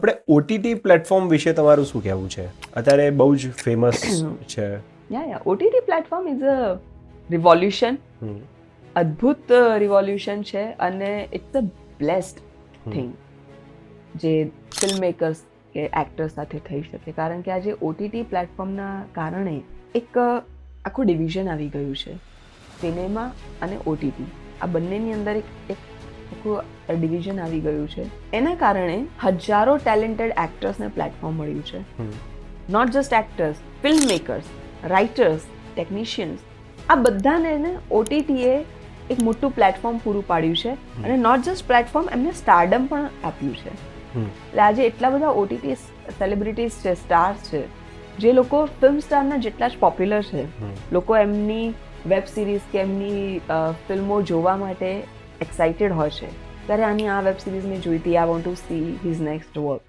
આપણે OTT platform વિશે તમારું શું કહેવું છે? અત્યારે બહુ જ ફેમસ છે. OTT platform is a revolution, અદ્ભુત રિવોલ્યુશન છે અને ઇટ્સ અ બ્લેસ્ડ થિંગ જે ફિલ્મ મેકર્સ કે એક્ટર્સ સાથે થઈ શકે. કારણ કે આજે ઓટીટી પ્લેટફોર્મના કારણે એક આખું ડિવિઝન આવી ગયું છે. સિનેમા અને ઓટીટી આ બંનેની અંદર એક આખું ડિવિઝન આવી ગયું છે. એના કારણે હજારો ટેલેન્ટેડ એક્ટર્સને પ્લેટફોર્મ મળ્યું છે. Not just actors, film makers, writers, technicians, આ બધાને ઓટીટીએ એક મોટું પ્લેટફોર્મ પૂરું પાડ્યું છે અને નોટ જસ્ટ પ્લેટફોર્મ, એમને સ્ટારડમ પણ આપ્યું છે. એટલે આજે એટલા બધા ઓટીટી સેલિબ્રિટીઝ છે, સ્ટાર્સ છે, જે લોકો ફિલ્મ સ્ટારના જેટલા જ પોપ્યુલર છે. લોકો એમની વેબ સિરીઝ કે એમની ફિલ્મો જોવા માટે એક્સાઇટેડ હોય છે ત્યારે આની આ વેબ સિરીઝ મેં જોઈ હતી, I want to see his next work.